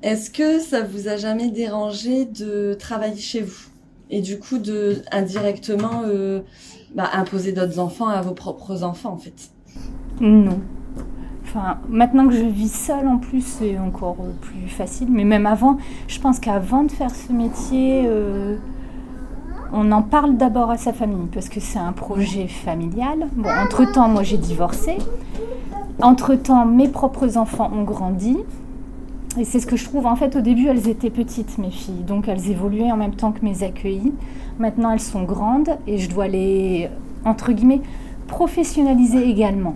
Est-ce que ça vous a jamais dérangé de travailler chez vous et du coup de indirectement imposer d'autres enfants à vos propres enfants en fait? Non. Enfin, maintenant que je vis seule en plus, c'est encore plus facile. Mais même avant, je pense qu'avant de faire ce métier, on en parle d'abord à sa famille parce que c'est un projet familial. Bon, entre-temps, moi j'ai divorcé. Entre-temps, mes propres enfants ont grandi. Et c'est ce que je trouve, en fait, au début, elles étaient petites, mes filles. Donc, elles évoluaient en même temps que mes accueillis. Maintenant, elles sont grandes et je dois les, entre guillemets, professionnaliser également.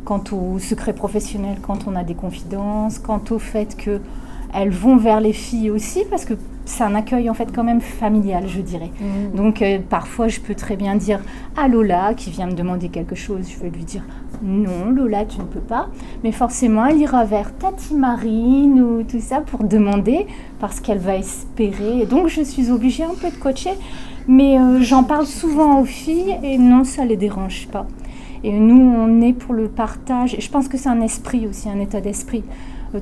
Quant au secret professionnel, quand on a des confidences, quant au fait qu'elles vont vers les filles aussi, parce que c'est un accueil, en fait, quand même familial, je dirais. Mmh. Donc, parfois, je peux très bien dire à Lola, qui vient me demander quelque chose, je vais lui dire « Non, Lola, tu ne peux pas ». Mais forcément, elle ira vers Tati Marine ou tout ça pour demander, parce qu'elle va espérer. Et donc, je suis obligée un peu de coacher. Mais j'en parle souvent aux filles et non, ça ne les dérange pas. Et nous, on est pour le partage. Et je pense que c'est un esprit aussi, un état d'esprit.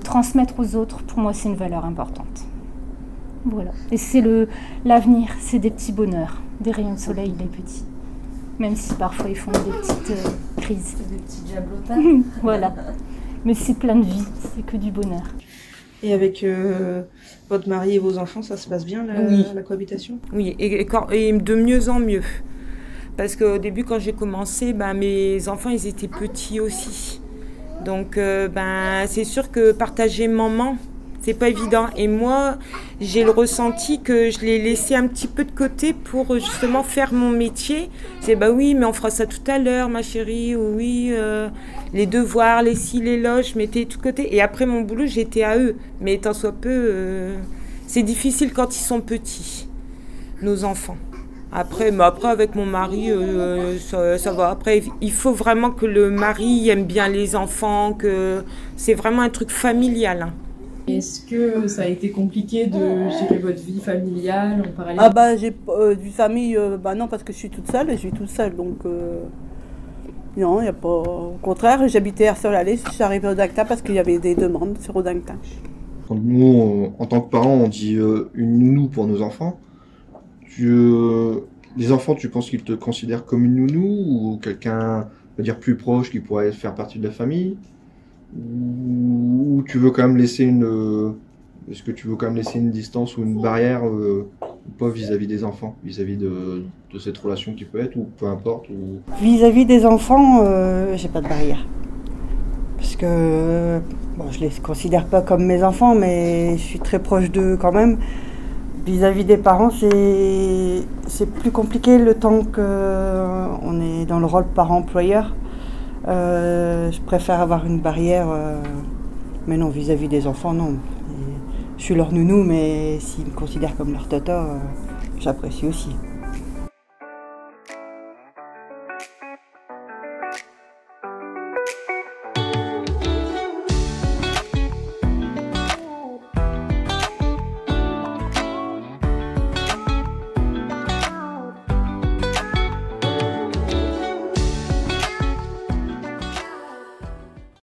Transmettre aux autres, pour moi, c'est une valeur importante. Voilà. Et c'est l'avenir, c'est des petits bonheurs, des rayons de soleil, les petits. Même si parfois ils font des petites crises. Des petits diablotins. Voilà. Mais c'est plein de vie, c'est que du bonheur. Et avec votre mari et vos enfants, ça se passe bien la cohabitation? Oui, et de mieux en mieux. Parce qu'au début, quand j'ai commencé, mes enfants, ils étaient petits aussi. Donc, c'est sûr que partager maman, c'est pas évident. Et moi, j'ai le ressenti que je l'ai laissé un petit peu de côté pour justement faire mon métier. C'est oui, mais on fera ça tout à l'heure, ma chérie. Ou oui, les devoirs, les ci, les loges, je mettais tout de côté. Et après mon boulot, j'étais à eux. Mais tant soit peu, c'est difficile quand ils sont petits, nos enfants. Après avec mon mari, ça va. Après, il faut vraiment que le mari aime bien les enfants, que c'est vraiment un truc familial. Hein. Est-ce que ça a été compliqué de gérer votre vie familiale en parallèle? Ah j'ai vie famille, non, parce que je suis toute seule et je vis toute seule, donc non, il n'y a pas. Au contraire, j'habitais à Solalé, je suis arrivée au Dacta parce qu'il y avait des demandes sur Odacta. Quand nous, en tant que parents, on dit une nounou pour nos enfants, les enfants, tu penses qu'ils te considèrent comme une nounou ou quelqu'un, on va dire, plus proche qui pourrait faire partie de la famille? Ou tu veux quand même laisser est-ce que tu veux quand même laisser une distance ou une barrière ou pas vis-à-vis des enfants, vis-à-vis de cette relation qui peut être, ou peu importe Vis-à-vis des enfants, j'ai pas de barrière. Parce que je les considère pas comme mes enfants, mais je suis très proche d'eux quand même. Vis-à-vis des parents, c'est plus compliqué le temps qu'on est dans le rôle parent-employeur. Je préfère avoir une barrière, mais non, vis-à-vis des enfants, non. Je suis leur nounou, mais s'ils me considèrent comme leur tata, j'apprécie aussi.